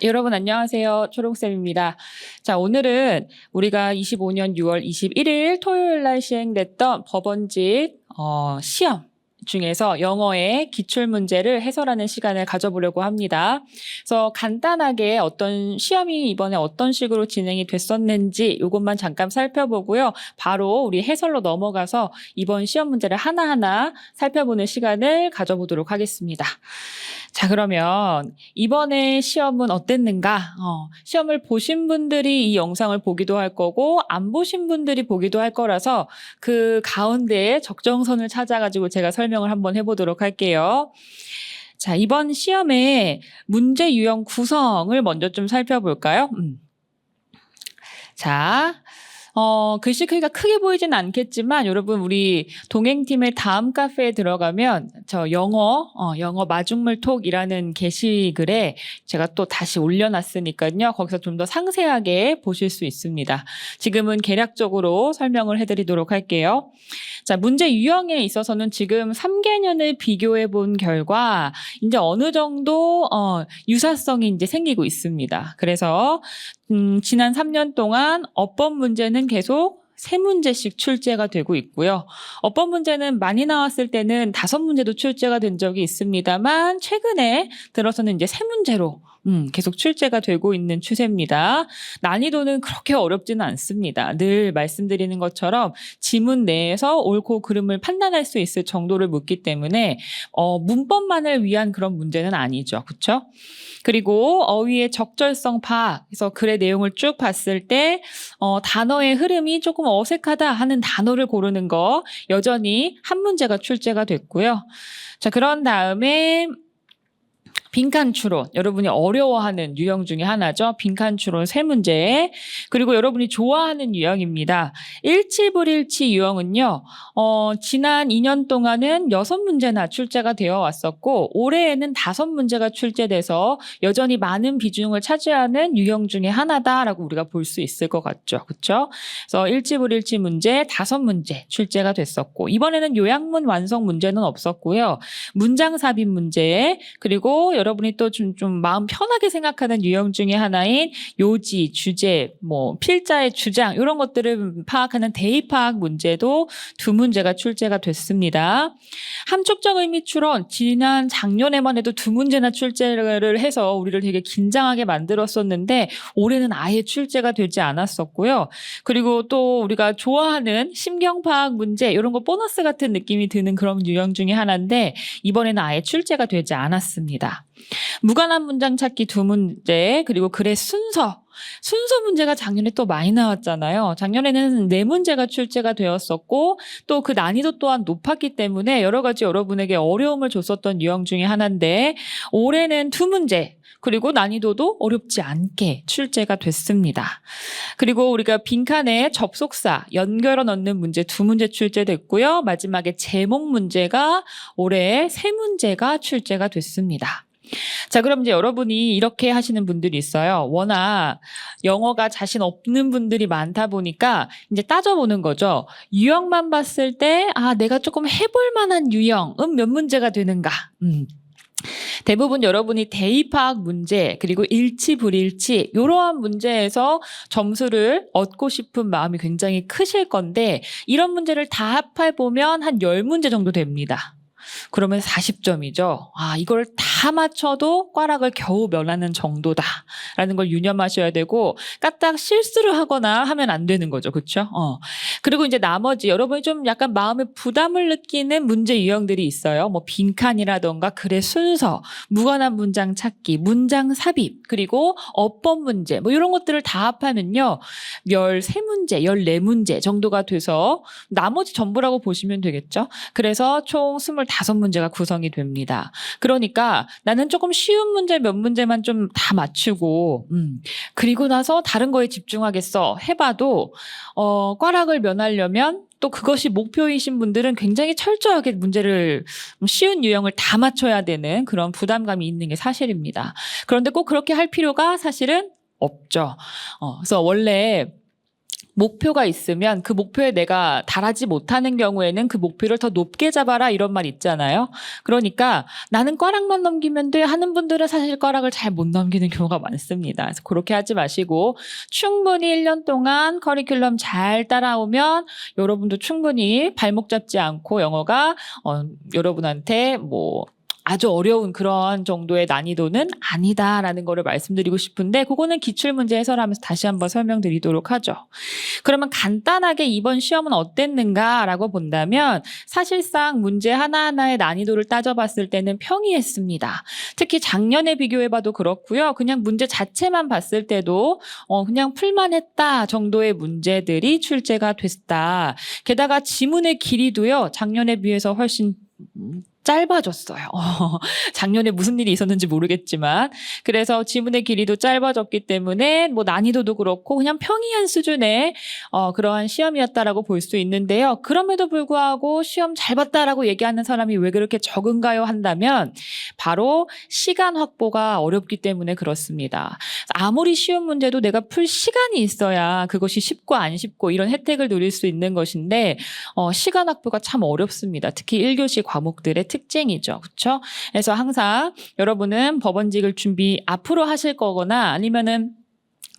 여러분 안녕하세요. 초롱쌤입니다. 자, 오늘은 우리가 25년 6월 21일 토요일 날 시행됐던 법원직 시험 중에서 영어의 기출문제를 해설하는 시간을 가져보려고 합니다. 그래서 간단하게 어떤 시험이 이번에 어떤 식으로 진행이 됐었는지 이것만 잠깐 살펴보고요. 바로 우리 해설로 넘어가서 이번 시험 문제를 하나하나 살펴보는 시간을 가져보도록 하겠습니다. 자, 그러면 이번에 시험은 어땠는가? 시험을 보신 분들이 이 영상을 보기도 할 거고 안 보신 분들이 보기도 할 거라서 그 가운데에 적정선을 찾아가지고 제가 설명을 한번 해보도록 할게요. 자, 이번 시험의 문제 유형 구성을 먼저 좀 살펴볼까요? 자, 글씨 크기가 크게 보이진 않겠지만 여러분 우리 동행팀의 다음 카페에 들어가면 저 영어 마중물톡이라는 게시글에 제가 또 다시 올려놨으니까요. 거기서 좀 더 상세하게 보실 수 있습니다. 지금은 개략적으로 설명을 해드리도록 할게요. 자, 문제 유형에 있어서는 지금 3개년을 비교해 본 결과 이제 어느 정도 유사성이 이제 생기고 있습니다. 그래서 지난 3년 동안 어법 문제는 계속 3문제씩 출제가 되고 있고요. 어법 문제는 많이 나왔을 때는 5문제도 출제가 된 적이 있습니다만 최근에 들어서는 이제 3문제로 계속 출제가 되고 있는 추세입니다. 난이도는 그렇게 어렵지는 않습니다. 늘 말씀드리는 것처럼 지문 내에서 옳고 그름을 판단할 수 있을 정도를 묻기 때문에 문법만을 위한 그런 문제는 아니죠. 그렇죠? 그리고 어휘의 적절성 파악, 그래서 글의 내용을 쭉 봤을 때 단어의 흐름이 조금 어색하다 하는 단어를 고르는 거 여전히 한 문제가 출제가 됐고요. 자, 그런 다음에 빈칸 추론, 여러분이 어려워하는 유형 중에 하나죠. 빈칸 추론 3문제. 그리고 여러분이 좋아하는 유형입니다. 일치불일치 유형은요. 지난 2년 동안은 6문제나 출제가 되어 왔었고 올해에는 5문제가 출제돼서 여전히 많은 비중을 차지하는 유형 중에 하나다라고 우리가 볼 수 있을 것 같죠. 그렇죠? 그래서 일치불일치 문제 5문제 출제가 됐었고 이번에는 요약문 완성 문제는 없었고요. 문장 삽입 문제 그리고 여러분이 또 좀 마음 편하게 생각하는 유형 중에 하나인 요지, 주제, 필자의 주장 이런 것들을 파악하는 대의 파악 문제도 2문제가 출제가 됐습니다. 함축적 의미 추론 지난 작년에만 해도 2문제나 출제를 해서 우리를 되게 긴장하게 만들었었는데 올해는 아예 출제가 되지 않았었고요. 그리고 또 우리가 좋아하는 심경 파악 문제 이런 거 보너스 같은 느낌이 드는 그런 유형 중에 하나인데 이번에는 아예 출제가 되지 않았습니다. 무관한 문장 찾기 2문제 그리고 글의 순서 문제가 작년에 또 많이 나왔잖아요. 작년에는 4문제가 출제가 되었었고 또 그 난이도 또한 높았기 때문에 여러 가지 여러분에게 어려움을 줬었던 유형 중에 하나인데 올해는 2문제 그리고 난이도도 어렵지 않게 출제가 됐습니다. 그리고 우리가 빈칸에 접속사, 연결어 넣는 문제 2문제 출제됐고요. 마지막에 제목 문제가 올해 3문제가 출제가 됐습니다. 자, 그럼 이제 여러분이 이렇게 하시는 분들이 있어요. 워낙 영어가 자신 없는 분들이 많다 보니까 이제 따져보는 거죠. 유형만 봤을 때, 내가 조금 해볼 만한 유형은 몇 문제가 되는가? 대부분 여러분이 대의 파악 문제 그리고 일치 불일치 이러한 문제에서 점수를 얻고 싶은 마음이 굉장히 크실 건데 이런 문제를 다 합해보면 한 10문제 정도 됩니다. 그러면 40점이죠. 이걸 다 맞춰도 꽈락을 겨우 면하는 정도다라는 걸 유념하셔야 되고 까딱 실수를 하거나 하면 안 되는 거죠. 그렇죠? 그리고 이제 나머지 여러분이 좀 약간 마음에 부담을 느끼는 문제 유형들이 있어요. 빈칸이라던가 글의 순서, 무관한 문장 찾기, 문장 삽입, 그리고 어법 문제 이런 것들을 다 합하면요. 13문제, 14문제 정도가 돼서 나머지 전부라고 보시면 되겠죠. 그래서 총 25문제가 구성이 됩니다. 그러니까 나는 조금 쉬운 문제 몇 문제만 좀 다 맞추고 그리고 나서 다른 거에 집중하겠어 해봐도 꽈락을 면하려면 또 그것이 목표이신 분들은 굉장히 철저하게 문제를 쉬운 유형을 다 맞춰야 되는 그런 부담감이 있는 게 사실입니다. 그런데 꼭 그렇게 할 필요가 사실은 없죠. 그래서 원래 목표가 있으면 그 목표에 내가 달하지 못하는 경우에는 그 목표를 더 높게 잡아라 이런 말 있잖아요. 그러니까 나는 꽈락만 넘기면 돼 하는 분들은 사실 꽈락을 잘 못 넘기는 경우가 많습니다. 그래서 그렇게 하지 마시고 충분히 1년 동안 커리큘럼 잘 따라오면 여러분도 충분히 발목 잡지 않고 영어가 여러분한테 뭐 아주 어려운 그런 정도의 난이도는 아니다라는 거를 말씀드리고 싶은데 그거는 기출문제 해설하면서 다시 한번 설명드리도록 하죠. 그러면 간단하게 이번 시험은 어땠는가라고 본다면 사실상 문제 하나하나의 난이도를 따져봤을 때는 평이했습니다. 특히 작년에 비교해봐도 그렇고요. 그냥 문제 자체만 봤을 때도 그냥 풀만했다 정도의 문제들이 출제가 됐다. 게다가 지문의 길이도요. 작년에 비해서 훨씬 짧아졌어요. 작년에 무슨 일이 있었는지 모르겠지만 그래서 지문의 길이도 짧아졌기 때문에 뭐 난이도도 그렇고 그냥 평이한 수준의 그러한 시험이었다라고 볼 수 있는데요. 그럼에도 불구하고 시험 잘 봤다라고 얘기하는 사람이 왜 그렇게 적은가요? 한다면 바로 시간 확보가 어렵기 때문에 그렇습니다. 아무리 쉬운 문제도 내가 풀 시간이 있어야 그것이 쉽고 안 쉽고 이런 혜택을 누릴 수 있는 것인데 시간 확보가 참 어렵습니다. 특히 1교시 과목들의 특징이죠. 그렇죠? 그래서 항상 여러분은 법원직을 준비 앞으로 하실 거거나 아니면은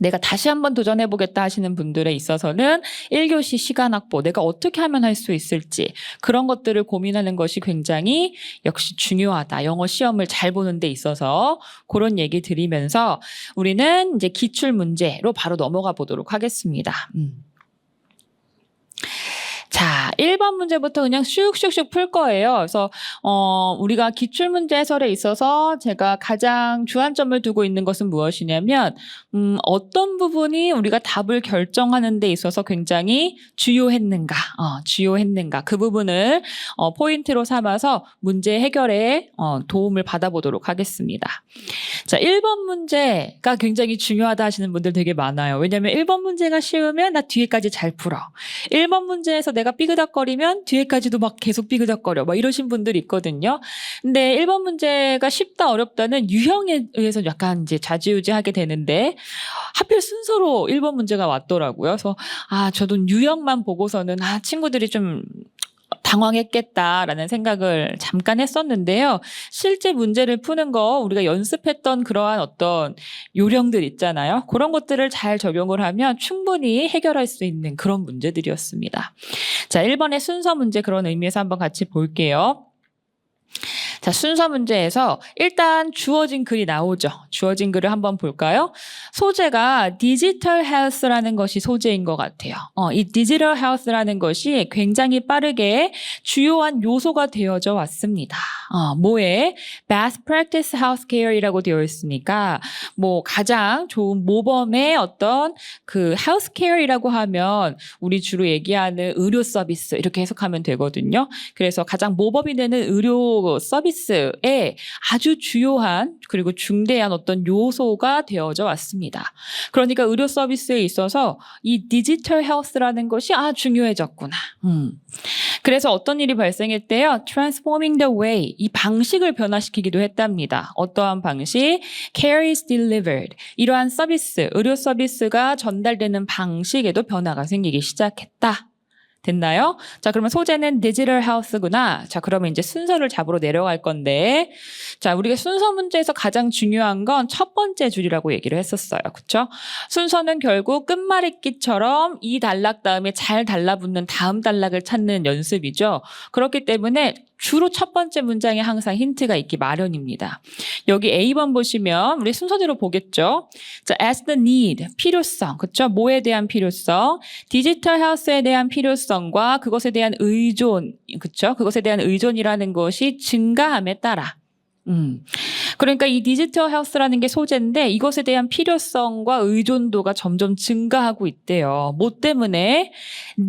내가 다시 한번 도전해보겠다 하시는 분들에 있어서는 1교시 시간 확보, 내가 어떻게 하면 할 수 있을지 그런 것들을 고민하는 것이 굉장히 역시 중요하다. 영어 시험을 잘 보는 데 있어서 그런 얘기 드리면서 우리는 이제 기출 문제로 바로 넘어가 보도록 하겠습니다. 자, 1번 문제부터 그냥 슉슉슉 풀 거예요. 그래서 우리가 기출문제 해설에 있어서 제가 가장 주안점을 두고 있는 것은 무엇이냐면 어떤 부분이 우리가 답을 결정하는 데 있어서 굉장히 주요했는가 그 부분을 포인트로 삼아서 문제 해결에 도움을 받아보도록 하겠습니다. 자, 1번 문제가 굉장히 중요하다 하시는 분들 되게 많아요. 왜냐하면 1번 문제가 쉬우면 나 뒤에까지 잘 풀어. 1번 문제에서 내가 삐그덕거리면 뒤에까지도 막 계속 삐그덕거려. 막 이러신 분들이 있거든요. 근데 1번 문제가 쉽다 어렵다는 유형에 의해서 약간 이제 좌지우지하게 되는데 하필 순서로 1번 문제가 왔더라고요. 그래서 저도 유형만 보고서는 친구들이 좀 당황했겠다라는 생각을 잠깐 했었는데요. 실제 문제를 푸는 거 우리가 연습했던 그러한 어떤 요령들 있잖아요. 그런 것들을 잘 적용을 하면 충분히 해결할 수 있는 그런 문제들이었습니다. 자, 1번의 순서 문제 그런 의미에서 한번 같이 볼게요. 자, 순서 문제에서 일단 주어진 글이 나오죠. 주어진 글을 한번 볼까요? 소재가 디지털 헬스라는 것이 소재인 것 같아요. 이 디지털 헬스라는 것이 굉장히 빠르게 주요한 요소가 되어져 왔습니다. 뭐에? Best Practice Healthcare이라고 되어 있으니까 뭐 가장 좋은 모범의 어떤 그 Healthcare이라고 하면 우리 주로 얘기하는 의료 서비스 이렇게 해석하면 되거든요. 그래서 가장 모범이 되는 의료 서비스에 아주 주요한 그리고 중대한 어떤 요소가 되어져 왔습니다. 그러니까 의료 서비스에 있어서 이 디지털 헬스라는 것이 중요해졌구나. 그래서 어떤 일이 발생했대요? Transforming the way. 이 방식을 변화시키기도 했답니다. 어떠한 방식? Care is delivered. 이러한 서비스, 의료 서비스가 전달되는 방식에도 변화가 생기기 시작했다. 됐나요? 자, 그러면 소재는 디지털 헬스구나. 자, 그러면 이제 순서를 잡으러 내려갈 건데, 자, 우리가 순서 문제에서 가장 중요한 건 첫 번째 줄이라고 얘기를 했었어요. 그쵸? 순서는 결국 끝말잇기처럼 이 단락 다음에 잘 달라붙는 다음 단락을 찾는 연습이죠. 그렇기 때문에 주로 첫 번째 문장에 항상 힌트가 있기 마련입니다. 여기 A번 보시면 우리 순서대로 보겠죠. 자, as the need, 필요성, 그렇죠? 뭐에 대한 필요성, 디지털 헬스에 대한 필요성과 그것에 대한 의존, 그렇죠? 그것에 대한 의존이라는 것이 증가함에 따라. 그러니까 이 디지털 헬스라는 게 소재인데 이것에 대한 필요성과 의존도가 점점 증가하고 있대요. 뭐 때문에?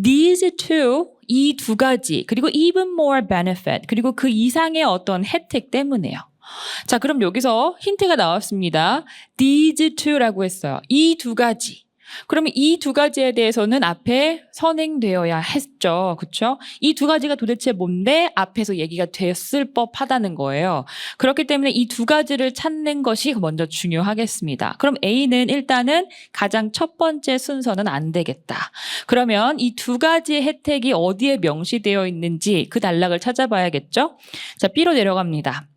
These two, 이 두 가지, 그리고 even more benefit, 그리고 그 이상의 어떤 혜택 때문에요. 자, 그럼 여기서 힌트가 나왔습니다. These two라고 했어요. 이 두 가지. 그러면 이 두 가지에 대해서는 앞에 선행되어야 했죠. 그렇죠? 이 두 가지가 도대체 뭔데 앞에서 얘기가 됐을 법하다는 거예요. 그렇기 때문에 이 두 가지를 찾는 것이 먼저 중요하겠습니다. 그럼 A는 일단은 가장 첫 번째 순서는 안 되겠다. 그러면 이 두 가지의 혜택이 어디에 명시되어 있는지 그 단락을 찾아봐야겠죠? 자, B로 내려갑니다.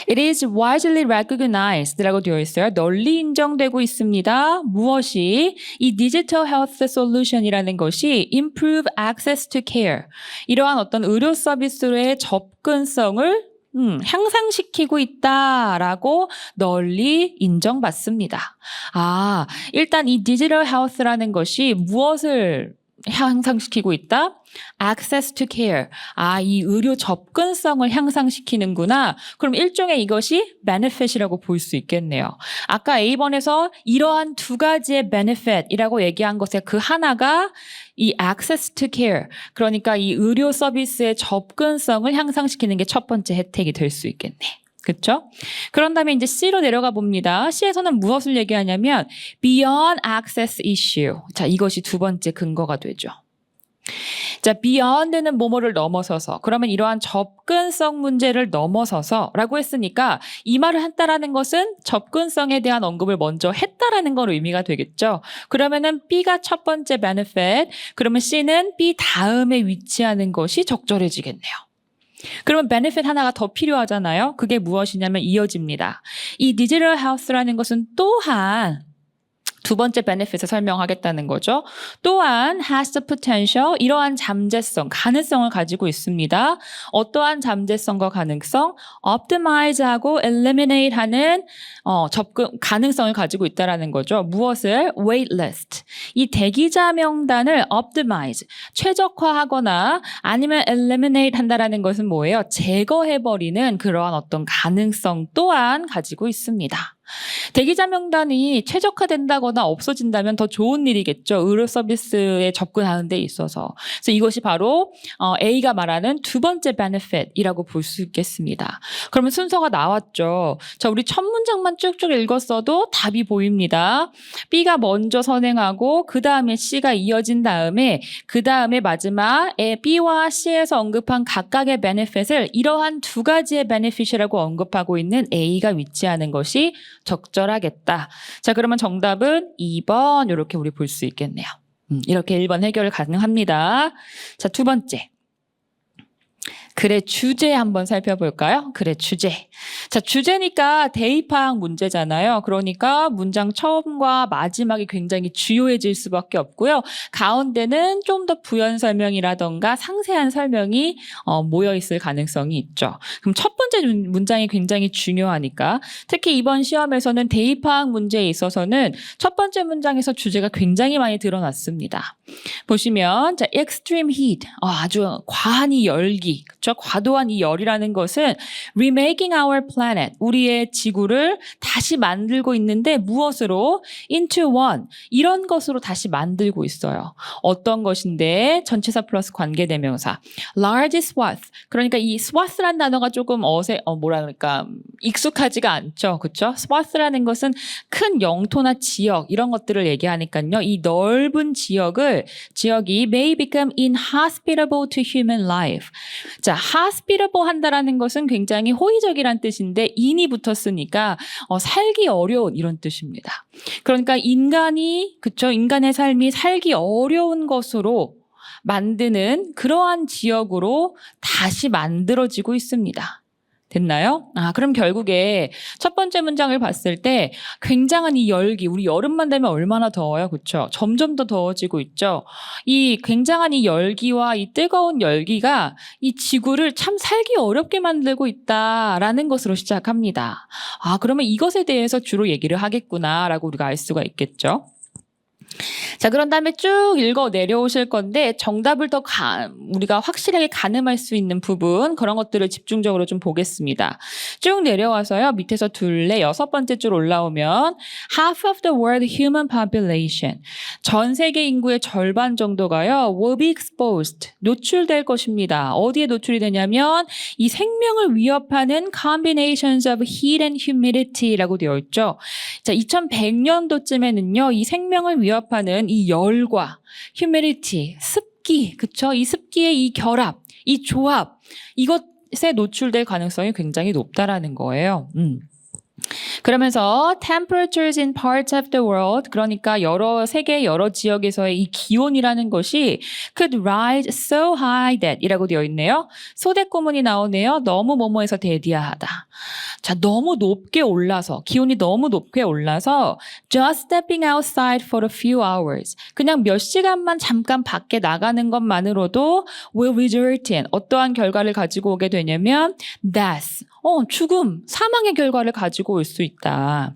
It is widely recognized 라고 되어 있어요. 널리 인정되고 있습니다. 무엇이? 이 Digital Health Solution이라는 것이 improve access to care. 이러한 어떤 의료 서비스로의 접근성을 향상시키고 있다라고 널리 인정받습니다. 일단 이 Digital Health라는 것이 무엇을 향상시키고 있다? Access to care. 이 의료 접근성을 향상시키는구나. 그럼 일종의 이것이 benefit이라고 볼 수 있겠네요. 아까 A번에서 이러한 두 가지의 benefit이라고 얘기한 것의 그 하나가 이 access to care. 그러니까 이 의료 서비스의 접근성을 향상시키는 게 첫 번째 혜택이 될 수 있겠네. 그렇죠? 그런 다음에 이제 C로 내려가 봅니다. C에서는 무엇을 얘기하냐면 beyond access issue. 자, 이것이 두 번째 근거가 되죠. 자, beyond는 뭐뭐를 넘어서서. 그러면 이러한 접근성 문제를 넘어서서 라고 했으니까 이 말을 한다라는 것은 접근성에 대한 언급을 먼저 했다라는 걸 의미가 되겠죠. 그러면은 B가 첫 번째 benefit, 그러면 C는 B 다음에 위치하는 것이 적절해지겠네요. 그러면 benefit 하나가 더 필요하잖아요. 그게 무엇이냐면 이어집니다. 이 digital health라는 것은 또한 두 번째 benefit을 설명하겠다는 거죠. 또한 has the potential, 이러한 잠재성, 가능성을 가지고 있습니다. 어떠한 잠재성과 가능성? optimize하고 eliminate하는 접근 가능성을 가지고 있다라는 거죠. 무엇을? waitlist. 이 대기자 명단을 optimize, 최적화하거나 아니면 eliminate 한다라는 것은 뭐예요? 제거해버리는 그러한 어떤 가능성 또한 가지고 있습니다. 대기자 명단이 최적화된다거나 없어진다면 더 좋은 일이겠죠. 의료 서비스에 접근하는 데 있어서. 그래서 이것이 바로 A가 말하는 두 번째 benefit이라고 볼 수 있겠습니다. 그러면 순서가 나왔죠. 자, 우리 첫 문장만 쭉쭉 읽었어도 답이 보입니다. B가 먼저 선행하고 그 다음에 C가 이어진 다음에 그 다음에 마지막에 B와 C에서 언급한 각각의 benefit을 이러한 두 가지의 benefit이라고 언급하고 있는 A가 위치하는 것이 적절하겠다. 자, 그러면 정답은 2번 이렇게 우리 볼 수 있겠네요. 이렇게 1번 해결 가능합니다. 자, 두 번째. 글의 주제 한번 살펴볼까요? 글의 주제. 자, 주제니까 대입학 문제잖아요. 그러니까 문장 처음과 마지막이 굉장히 주요해질 수밖에 없고요. 가운데는 좀 더 부연 설명이라던가 상세한 설명이 모여있을 가능성이 있죠. 그럼 첫 번째 문장이 굉장히 중요하니까 특히 이번 시험에서는 대입학 문제에 있어서는 첫 번째 문장에서 주제가 굉장히 많이 드러났습니다. 보시면 자, extreme heat. 아주 과한 이 열기. 그렇죠? 과도한 이 열이라는 것은 remaking our planet, 우리의 지구를 다시 만들고 있는데 무엇으로? into one, 이런 것으로 다시 만들고 있어요. 어떤 것인데? 전치사 플러스 관계대명사. large swath, 그러니까 이 swath라는 단어가 조금 익숙하지가 않죠. 그렇죠? swath라는 것은 큰 영토나 지역 이런 것들을 얘기하니까요. 이 넓은 지역이 may become inhospitable to human life. 자, hospitable 한다라는 것은 굉장히 호의적이란 뜻인데 in이 붙었으니까 살기 어려운 이런 뜻입니다. 그러니까 인간의 삶이 살기 어려운 것으로 만드는 그러한 지역으로 다시 만들어지고 있습니다. 됐나요? 그럼 결국에 첫 번째 문장을 봤을 때 굉장한 이 열기, 우리 여름만 되면 얼마나 더워요, 그렇죠? 점점 더 더워지고 있죠. 이 굉장한 이 열기와 이 뜨거운 열기가 이 지구를 참 살기 어렵게 만들고 있다라는 것으로 시작합니다. 그러면 이것에 대해서 주로 얘기를 하겠구나라고 우리가 알 수가 있겠죠. 자, 그런 다음에 쭉 읽어 내려오실 건데 정답을 더 우리가 확실하게 가늠할 수 있는 부분 그런 것들을 집중적으로 좀 보겠습니다. 쭉 내려와서요. 밑에서 둘레 6번째 줄 올라오면 half of the world human population 전 세계 인구의 절반 정도가요. will be exposed 노출될 것입니다. 어디에 노출이 되냐면 이 생명을 위협하는 combinations of heat and humidity라고 되어 있죠. 자, 2100년도쯤에는요. 이 생명을 위협하는 이 열과 humidity, 습기, 그쵸? 이 습기의 이 결합, 이 조합, 이것에 노출될 가능성이 굉장히 높다라는 거예요. 그러면서 temperatures in parts of the world 그러니까 세계 여러 지역에서의 이 기온이라는 것이 could rise so high that 이라고 되어 있네요. 소대구문이 나오네요. 너무 뭐뭐에서 대디하다. 자, 너무 높게 올라서 기온이 너무 높게 올라서 just stepping outside for a few hours 그냥 몇 시간만 잠깐 밖에 나가는 것만으로도 will result in 어떠한 결과를 가지고 오게 되냐면 death 죽음, 사망의 결과를 가지고 올 수 있다.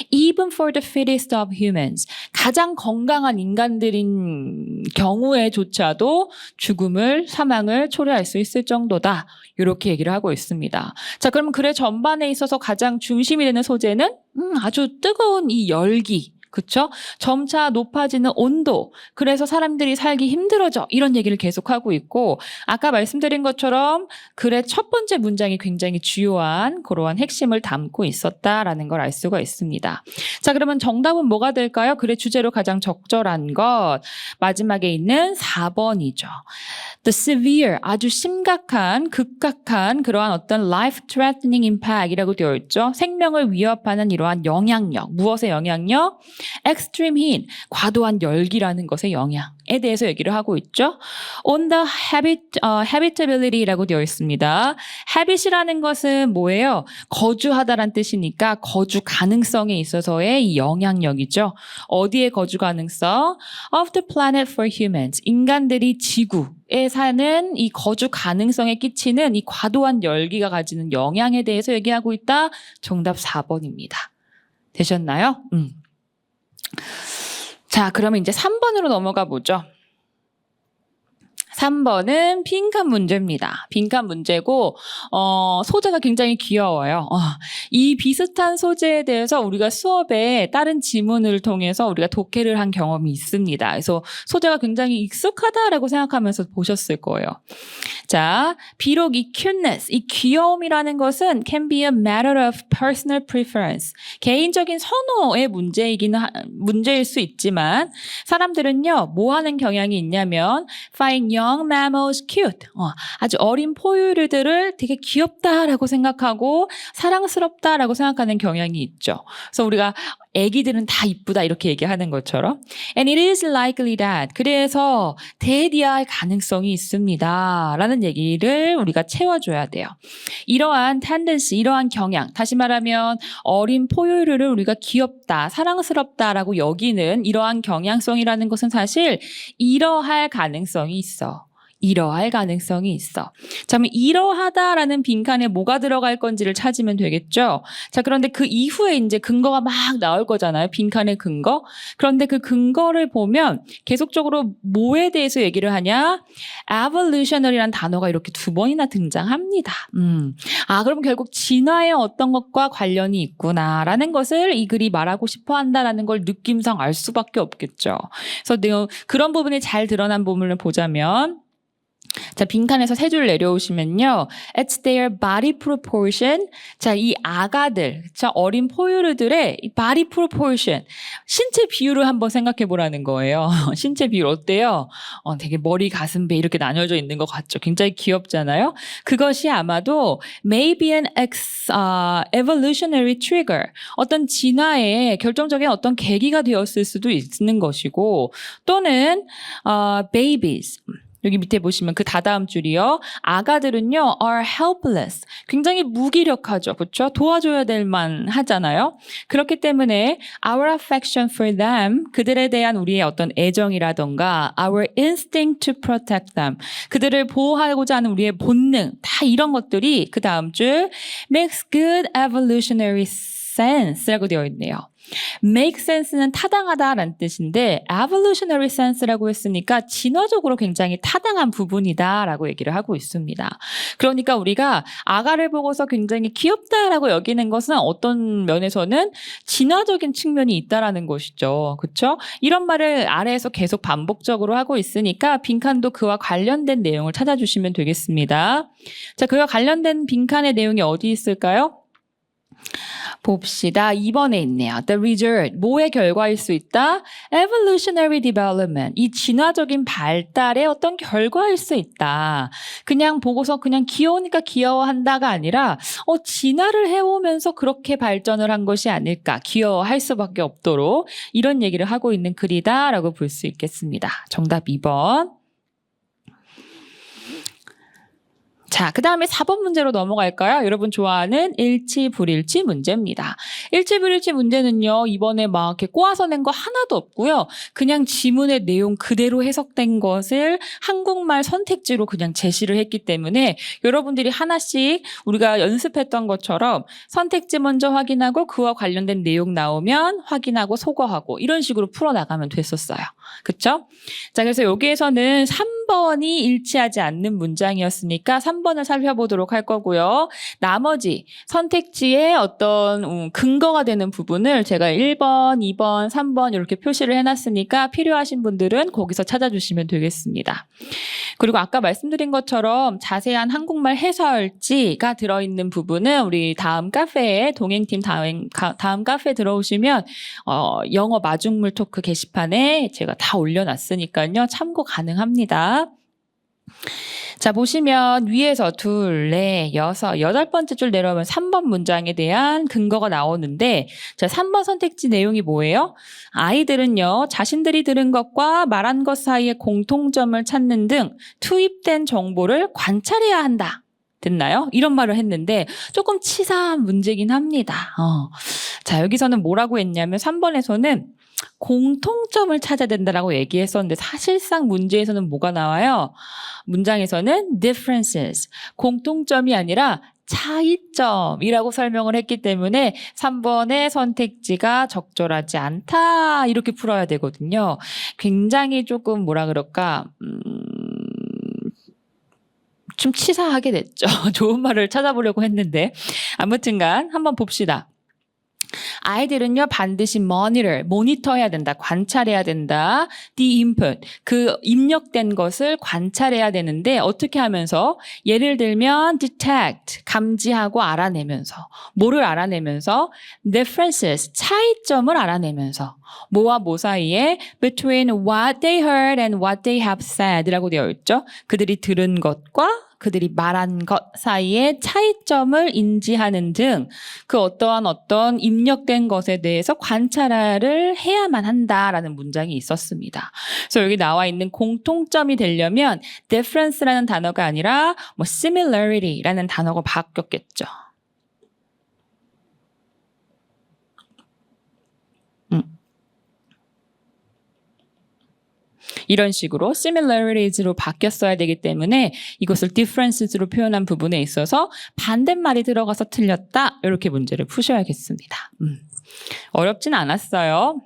Even for the fittest of humans. 가장 건강한 인간들인 경우에조차도 죽음을, 사망을 초래할 수 있을 정도다. 이렇게 얘기를 하고 있습니다. 자, 그러면 글의 전반에 있어서 가장 중심이 되는 소재는 아주 뜨거운 이 열기. 그쵸? 점차 높아지는 온도. 그래서 사람들이 살기 힘들어져. 이런 얘기를 계속하고 있고 아까 말씀드린 것처럼 글의 첫 번째 문장이 굉장히 주요한 그러한 핵심을 담고 있었다라는 걸 알 수가 있습니다. 자, 그러면 정답은 뭐가 될까요? 글의 주제로 가장 적절한 것. 마지막에 있는 4번이죠. The severe, 아주 심각한, 급각한 그러한 어떤 life-threatening impact이라고 되어 있죠. 생명을 위협하는 이러한 영향력. 무엇의 영향력? extreme heat, 과도한 열기라는 것의 영향에 대해서 얘기를 하고 있죠. On the habitability라고 되어 있습니다. habit이라는 것은 뭐예요? 거주하다란 뜻이니까 거주 가능성에 있어서의 이 영향력이죠. 어디에 거주 가능성? Of the planet for humans, 인간들이 지구에 사는 이 거주 가능성에 끼치는 이 과도한 열기가 가지는 영향에 대해서 얘기하고 있다. 정답 4번입니다. 되셨나요? 자, 그러면 이제 3번으로 넘어가 보죠. 3번은 빈칸 문제입니다. 빈칸 문제고 소재가 굉장히 귀여워요. 이 비슷한 소재에 대해서 우리가 수업에 다른 지문을 통해서 우리가 독해를 한 경험이 있습니다. 그래서 소재가 굉장히 익숙하다라고 생각하면서 보셨을 거예요. 자, 비록 이 cuteness, 이 귀여움이라는 것은 can be a matter of personal preference. 개인적인 선호의 문제일 수 있지만 사람들은요, 뭐 하는 경향이 있냐면 find young mammals cute. 아주 어린 포유류들을 되게 귀엽다라고 생각하고 사랑스럽다라고 생각하는 경향이 있죠. 그래서 우리가 애기들은 다 이쁘다 이렇게 얘기하는 것처럼 and it is likely that 그래서 대디할 가능성이 있습니다 라는 얘기를 우리가 채워줘야 돼요. 이러한 tendency, 이러한 경향, 다시 말하면 어린 포유류를 우리가 귀엽다, 사랑스럽다라고 여기는 이러한 경향성이라는 것은 사실 이러할 가능성이 있어. 이러할 가능성이 있어. 자, 그러면 이러하다라는 빈칸에 뭐가 들어갈 건지를 찾으면 되겠죠. 자, 그런데 그 이후에 이제 근거가 막 나올 거잖아요. 빈칸의 근거. 그런데 그 근거를 보면 계속적으로 뭐에 대해서 얘기를 하냐? evolutionary라는 단어가 이렇게 2번이나 등장합니다. 그럼 결국 진화의 어떤 것과 관련이 있구나라는 것을 이 글이 말하고 싶어 한다라는 걸 느낌상 알 수밖에 없겠죠. 그래서 그런 부분이 잘 드러난 부분을 보자면 자, 빈칸에서 3줄 내려오시면요. It's their body proportion. 자, 이 아가들, 자, 어린 포유류들의 이 body proportion. 신체 비율을 한번 생각해 보라는 거예요. 신체 비율 어때요? 되게 머리, 가슴, 배 이렇게 나뉘어져 있는 것 같죠. 굉장히 귀엽잖아요. 그것이 아마도 maybe an evolutionary trigger. 어떤 진화의 결정적인 어떤 계기가 되었을 수도 있는 것이고 또는 babies. 여기 밑에 보시면 그 다다음 줄이요. 아가들은요, are helpless. 굉장히 무기력하죠. 그렇죠? 도와줘야 될 만 하잖아요. 그렇기 때문에 our affection for them, 그들에 대한 우리의 어떤 애정이라던가 our instinct to protect them, 그들을 보호하고자 하는 우리의 본능, 다 이런 것들이 그 다음 줄 makes good evolutionary sense라고 되어 있네요. make sense는 타당하다라는 뜻인데 evolutionary sense라고 했으니까 진화적으로 굉장히 타당한 부분이다라고 얘기를 하고 있습니다. 그러니까 우리가 아가를 보고서 굉장히 귀엽다라고 여기는 것은 어떤 면에서는 진화적인 측면이 있다라는 것이죠. 그렇죠? 이런 말을 아래에서 계속 반복적으로 하고 있으니까 빈칸도 그와 관련된 내용을 찾아주시면 되겠습니다. 자, 그와 관련된 빈칸의 내용이 어디 있을까요? 봅시다. 2번에 있네요. The result, 뭐의 결과일 수 있다? Evolutionary development, 이 진화적인 발달의 어떤 결과일 수 있다. 그냥 보고서 그냥 귀여우니까 귀여워한다가 아니라 진화를 해오면서 그렇게 발전을 한 것이 아닐까. 귀여워할 수밖에 없도록 이런 얘기를 하고 있는 글이다라고 볼 수 있겠습니다. 정답 2번. 자, 그 다음에 4번 문제로 넘어갈까요? 여러분 좋아하는 일치 불일치 문제입니다. 일치 불일치 문제는요, 이번에 막 이렇게 꼬아서 낸 거 하나도 없고요. 그냥 지문의 내용 그대로 해석된 것을 한국말 선택지로 그냥 제시를 했기 때문에 여러분들이 하나씩 우리가 연습했던 것처럼 선택지 먼저 확인하고 그와 관련된 내용 나오면 확인하고 소거하고 이런 식으로 풀어나가면 됐었어요. 그쵸? 자, 그래서 여기에서는 3번이 일치하지 않는 문장이었으니까 3번을 살펴보도록 할 거고요. 나머지 선택지의 어떤 근거가 되는 부분을 제가 1번, 2번, 3번 이렇게 표시를 해놨으니까 필요하신 분들은 거기서 찾아주시면 되겠습니다. 그리고 아까 말씀드린 것처럼 자세한 한국말 해설지가 들어있는 부분은 우리 다음 카페에 동행팀 다음 카페에 들어오시면 영어 마중물 토크 게시판에 제가 다 올려놨으니까요. 참고 가능합니다. 자, 보시면 위에서 2, 4, 6, 8번째 줄 내려오면 3번 문장에 대한 근거가 나오는데 자, 3번 선택지 내용이 뭐예요? 아이들은요, 자신들이 들은 것과 말한 것 사이의 공통점을 찾는 등 투입된 정보를 관찰해야 한다. 됐나요? 이런 말을 했는데 조금 치사한 문제긴 합니다. 자, 여기서는 뭐라고 했냐면 3번에서는 공통점을 찾아야 된다라고 얘기했었는데 사실상 문제에서는 뭐가 나와요? 문장에서는 differences, 공통점이 아니라 차이점이라고 설명을 했기 때문에 3번의 선택지가 적절하지 않다 이렇게 풀어야 되거든요. 굉장히 조금 뭐라 그럴까 좀 치사하게 됐죠. 좋은 말을 찾아보려고 했는데 아무튼간 한번 봅시다. 아이들은요 반드시 모니터해야 된다. 관찰해야 된다. The input, 그 입력된 것을 관찰해야 되는데 어떻게 하면서? 예를 들면 detect, 감지하고 알아내면서. 뭐를 알아내면서? differences, 차이점을 알아내면서. 뭐와 뭐 사이에? between what they heard and what they have said 라고 되어 있죠. 그들이 들은 것과 그들이 말한 것 사이의 차이점을 인지하는 등 그 어떤 입력된 것에 대해서 관찰을 해야만 한다라는 문장이 있었습니다. 그래서 여기 나와 있는 공통점이 되려면 difference라는 단어가 아니라 similarity라는 단어가 바뀌었겠죠. 이런 식으로 similaries로 바뀌었어야 되기 때문에 이것을 differences로 표현한 부분에 있어서 반대말이 들어가서 틀렸다. 이렇게 문제를 푸셔야겠습니다. 어렵진 않았어요.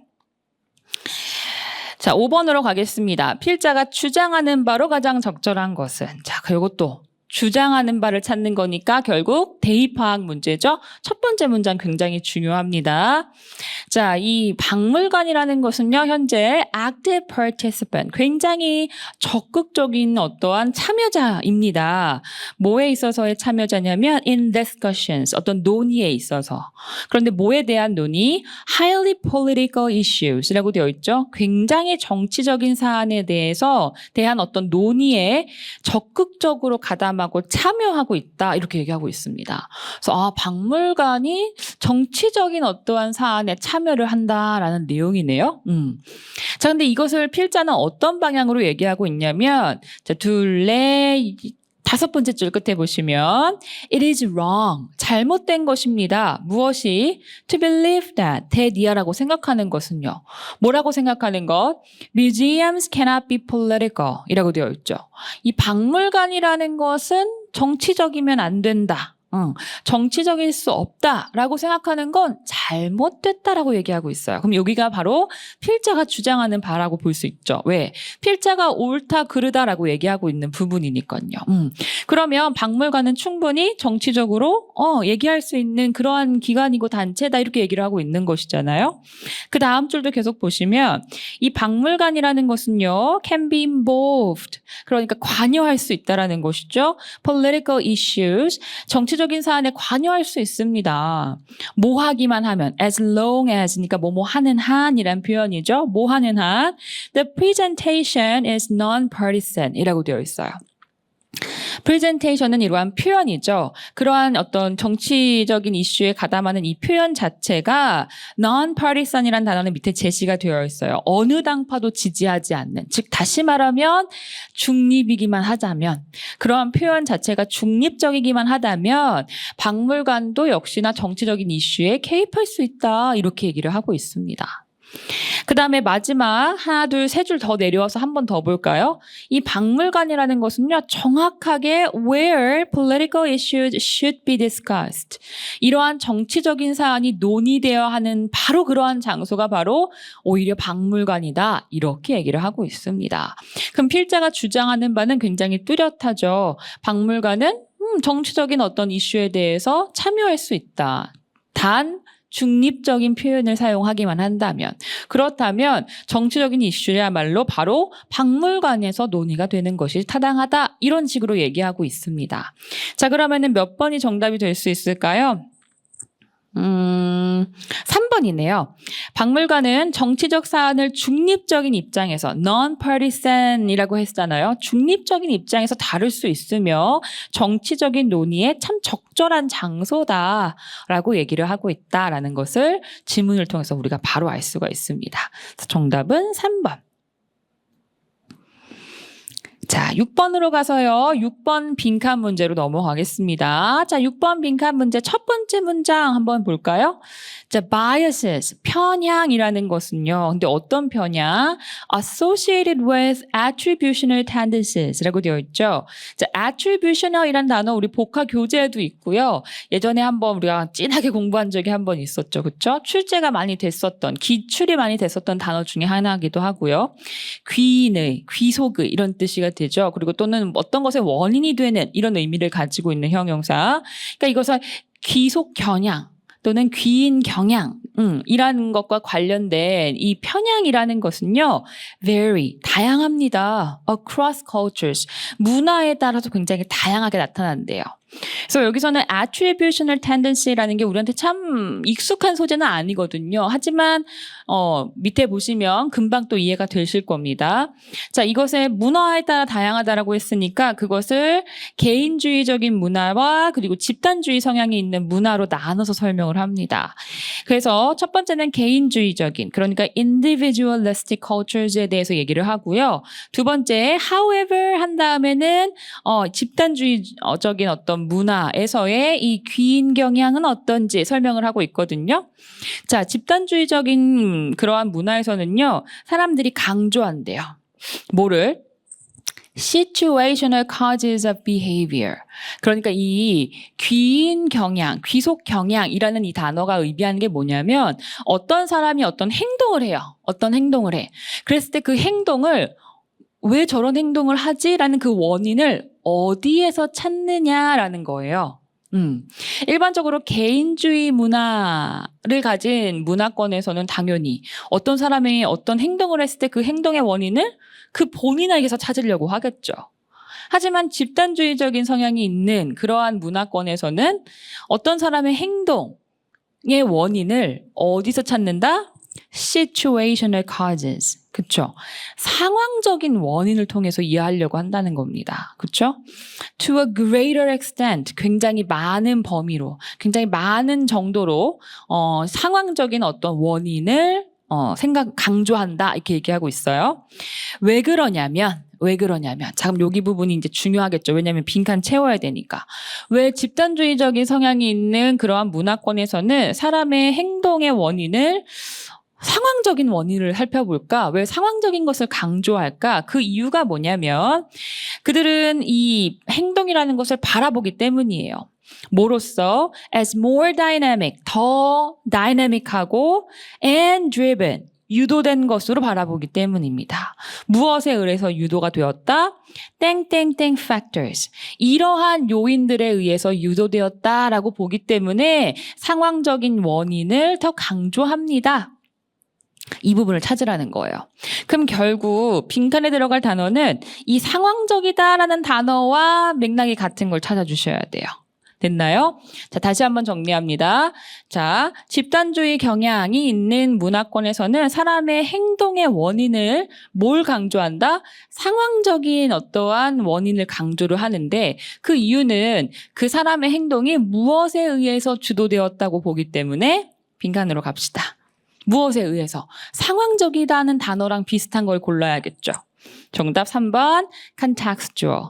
자, 5번으로 가겠습니다. 필자가 주장하는 바로 가장 적절한 것은? 자, 이것도 주장하는 바를 찾는 거니까 결국 대입화학 문제죠. 첫 번째 문장 굉장히 중요합니다. 자, 이 박물관이라는 것은요, 현재 active participant, 굉장히 적극적인 어떠한 참여자입니다. 뭐에 있어서의 참여자냐면 in discussions, 어떤 논의에 있어서. 그런데 뭐에 대한 논의? highly political issues라고 되어 있죠. 굉장히 정치적인 사안에 대한 어떤 논의에 적극적으로 가담하고 참여하고 있다 이렇게 얘기하고 있습니다. 그래서 박물관이 정치적인 어떠한 사안에 참여를 한다라는 내용이네요. 자, 근데 이것을 필자는 어떤 방향으로 얘기하고 있냐면 자, 다섯 번째 줄 끝에 보시면 It is wrong, 잘못된 것입니다. 무엇이? To believe that, 대니아라고 생각하는 것은요. 뭐라고 생각하는 것? Museums cannot be political 이라고 되어 있죠. 이 박물관이라는 것은 정치적이면 안 된다. 정치적일 수 없다라고 생각하는 건 잘못됐다라고 얘기하고 있어요. 그럼 여기가 바로 필자가 주장하는 바라고 볼 수 있죠. 왜? 필자가 옳다 그르다라고 얘기하고 있는 부분이니까요. 그러면 박물관은 충분히 정치적으로 얘기할 수 있는 그러한 기관이고 단체다 이렇게 얘기를 하고 있는 것이잖아요. 그 다음 줄도 계속 보시면 이 박물관이라는 것은요, can be involved. 그러니까 관여할 수 있다라는 것이죠. political issues. 정치적인 사안에 관여할 수 있습니다. 뭐 하기만 하면 as long as 그러니까 뭐뭐 하는 한이란 표현이죠. 뭐 하는 한 the presentation is non-partisan 이라고 되어 있어요. 프레젠테이션은 이러한 표현이죠. 그러한 어떤 정치적인 이슈에 가담하는 이 표현 자체가 non-partisan이라는 단어는 밑에 제시가 되어 있어요. 어느 당파도 지지하지 않는, 즉 다시 말하면 중립이기만 하자면, 그러한 표현 자체가 중립적이기만 하다면 박물관도 역시나 정치적인 이슈에 개입할 수 있다 이렇게 얘기를 하고 있습니다. 그 다음에 마지막 하나, 둘, 세 줄 더 내려와서 한 번 더 볼까요? 이 박물관이라는 것은요, 정확하게 where political issues should be discussed. 이러한 정치적인 사안이 논의되어야 하는 바로 그러한 장소가 바로 오히려 박물관이다. 이렇게 얘기를 하고 있습니다. 그럼 필자가 주장하는 바는 굉장히 뚜렷하죠. 박물관은 정치적인 어떤 이슈에 대해서 참여할 수 있다. 단 중립적인 표현을 사용하기만 한다면, 그렇다면 정치적인 이슈야말로 바로 박물관에서 논의가 되는 것이 타당하다 이런 식으로 얘기하고 있습니다. 자, 그러면은 몇 번이 정답이 될 수 있을까요? 3번이네요. 박물관은 정치적 사안을 중립적인 입장에서 non-partisan이라고 했잖아요. 중립적인 입장에서 다룰 수 있으며 정치적인 논의에 참 적절한 장소다라고 얘기를 하고 있다라는 것을 지문을 통해서 우리가 바로 알 수가 있습니다. 정답은 3번. 자, 6번으로 가서요. 6번 빈칸 문제로 넘어가겠습니다. 자, 6번 빈칸 문제 첫 번째 문장 한번 볼까요? 자, biases, 편향이라는 것은요. 근데 어떤 편향? associated with attributional tendencies라고 되어 있죠. 자, attributional이라는 단어 우리 복화 교재에도 있고요. 예전에 한번 우리가 진하게 공부한 적이 한번 있었죠. 그렇죠? 출제가 많이 됐었던, 기출이 많이 됐었던 단어 중에 하나이기도 하고요. 귀인의, 귀속의 이런 뜻이 되죠. 그리고 또는 어떤 것의 원인이 되는 이런 의미를 가지고 있는 형용사. 그러니까 이것을 귀속 겨냥 또는 귀인 경향 이라는 것과 관련된 이 편향이라는 것은요, vary, 다양합니다. across cultures, 문화에 따라서 굉장히 다양하게 나타난대요. 그래서 여기서는 attributional tendency라는 게 우리한테 참 익숙한 소재는 아니거든요. 하지만 밑에 보시면 금방 또 이해가 되실 겁니다. 자, 이것의 문화에 따라 다양하다라고 했으니까 그것을 개인주의적인 문화와 그리고 집단주의 성향이 있는 문화로 나눠서 설명을 합니다. 그래서 첫 번째는 개인주의적인, 그러니까 individualistic cultures에 대해서 얘기를 하고요. 두 번째, however 한 다음에는 집단주의적인 어떤 문화에서의 이 귀인 경향은 어떤지 설명을 하고 있거든요. 자, 집단주의적인 그러한 문화에서는요, 사람들이 강조한대요. 뭐를? situational causes of behavior. 그러니까 이 귀인 경향, 귀속 경향이라는 이 단어가 의미하는 게 뭐냐면 어떤 사람이 어떤 행동을 해요. 어떤 행동을 해. 그랬을 때 그 행동을 왜 저런 행동을 하지라는 그 원인을 어디에서 찾느냐라는 거예요. 일반적으로 개인주의 문화를 가진 문화권에서는 당연히 어떤 사람이 어떤 행동을 했을 때 그 행동의 원인을 그 본인에게서 찾으려고 하겠죠. 하지만 집단주의적인 성향이 있는 그러한 문화권에서는 어떤 사람의 행동의 원인을 어디서 찾는다? situational causes. 그쵸? 상황적인 원인을 통해서 이해하려고 한다는 겁니다. 그쵸? To a greater extent, 굉장히 많은 범위로, 굉장히 많은 정도로 상황적인 어떤 원인을 강조한다 이렇게 얘기하고 있어요. 왜 그러냐면 자, 그럼 여기 부분이 이제 중요하겠죠. 왜냐하면 빈칸 채워야 되니까. 왜 집단주의적인 성향이 있는 그러한 문화권에서는 사람의 행동의 원인을 상황적인 원인을 살펴볼까? 왜 상황적인 것을 강조할까? 그 이유가 뭐냐면 그들은 이 행동이라는 것을 바라보기 때문이에요. 뭐로써? As more dynamic, 더 다이내믹하고 and driven, 유도된 것으로 바라보기 때문입니다. 무엇에 의해서 유도가 되었다? 땡땡땡 factors. 이러한 요인들에 의해서 유도되었다라고 보기 때문에 상황적인 원인을 더 강조합니다. 이 부분을 찾으라는 거예요. 그럼 결국 빈칸에 들어갈 단어는 이 상황적이다라는 단어와 맥락이 같은 걸 찾아주셔야 돼요. 됐나요? 자, 다시 한번 정리합니다. 자, 집단주의 경향이 있는 문화권에서는 사람의 행동의 원인을 뭘 강조한다? 상황적인 어떠한 원인을 강조를 하는데 그 이유는 그 사람의 행동이 무엇에 의해서 주도되었다고 보기 때문에 빈칸으로 갑시다. 무엇에 의해서? 상황적이다는 단어랑 비슷한 걸 골라야겠죠. 정답 3번 contextual,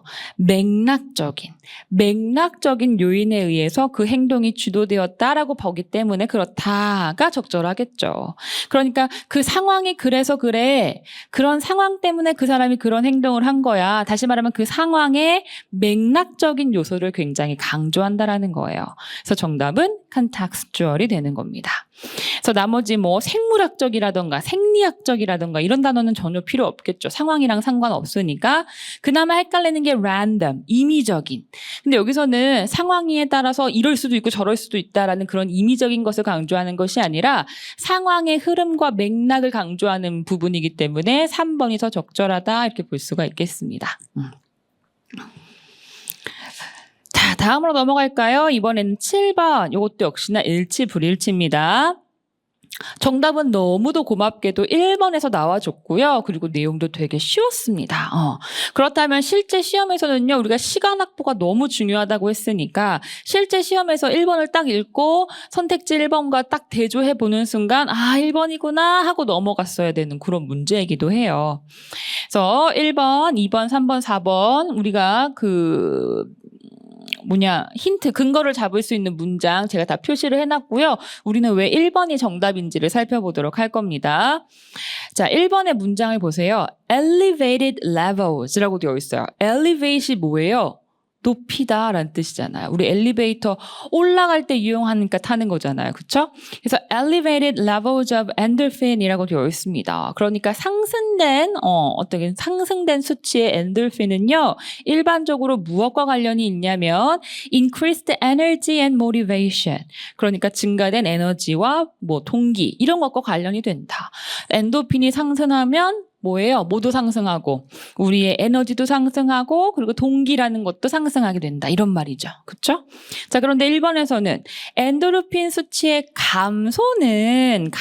맥락적인 요인에 의해서 그 행동이 주도되었다라고 보기 때문에 그렇다가 적절하겠죠. 그러니까 그 상황이 그래서 그래, 그런 상황 때문에 그 사람이 그런 행동을 한 거야. 다시 말하면 그 상황의 맥락적인 요소를 굉장히 강조한다라는 거예요. 그래서 정답은 contextual이 되는 겁니다. 그래서 나머지 뭐 생물학적이라던가 생리학적이라던가 이런 단어는 전혀 필요 없겠죠. 상황이랑 상관없으니까. 그나마 헷갈리는 게 random, 임의적인. 근데 여기서는 상황에 따라서 이럴 수도 있고 저럴 수도 있다라는 그런 임의적인 것을 강조하는 것이 아니라 상황의 흐름과 맥락을 강조하는 부분이기 때문에 3번이 더 적절하다 이렇게 볼 수가 있겠습니다. 자, 다음으로 넘어갈까요? 이번에는 7번. 이것도 역시나 일치 불일치입니다. 정답은 너무도 고맙게도 1번에서 나와줬고요. 그리고 내용도 되게 쉬웠습니다. 그렇다면 실제 시험에서는요. 우리가 시간 확보가 너무 중요하다고 했으니까 실제 시험에서 1번을 딱 읽고 선택지 1번과 딱 대조해보는 순간 1번이구나 하고 넘어갔어야 되는 그런 문제이기도 해요. 그래서 1번, 2번, 3번, 4번 우리가 힌트, 근거를 잡을 수 있는 문장 제가 다 표시를 해놨고요. 우리는 왜 1번이 정답인지를 살펴보도록 할 겁니다. 자, 1번의 문장을 보세요. Elevated levels라고 되어 있어요. Elevate이 뭐예요? 높이다 라는 뜻이잖아요. 우리 엘리베이터 올라갈 때 이용하니까 타는 거잖아요. 그렇죠? 그래서 elevated levels of endorphin이라고 되어 있습니다. 그러니까 상승된 수치의 엔돌핀은요. 일반적으로 무엇과 관련이 있냐면 increased energy and motivation. 그러니까 증가된 에너지와 동기 이런 것과 관련이 된다. 엔도핀이 상승하면 뭐예요? 모두 상승하고 우리의 에너지도 상승하고 그리고 동기라는 것도 상승하게 된다. 이런 말이죠. 그렇죠? 자, 그런데 1번에서는 엔도르핀 수치의 감소는이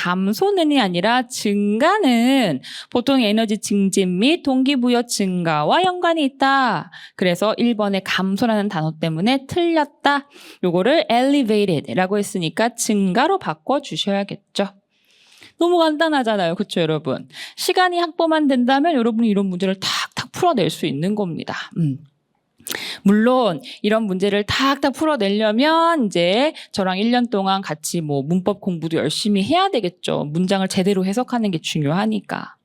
아니라 증가는 보통 에너지 증진 및 동기부여 증가와 연관이 있다. 그래서 1번의 감소라는 단어 때문에 틀렸다. 요거를 elevated라고 했으니까 증가로 바꿔주셔야겠죠. 너무 간단하잖아요. 그렇죠, 여러분? 시간이 확보만 된다면 여러분이 이런 문제를 탁탁 풀어낼 수 있는 겁니다. 물론 이런 문제를 탁탁 풀어내려면 이제 저랑 1년 동안 같이 문법 공부도 열심히 해야 되겠죠. 문장을 제대로 해석하는 게 중요하니까.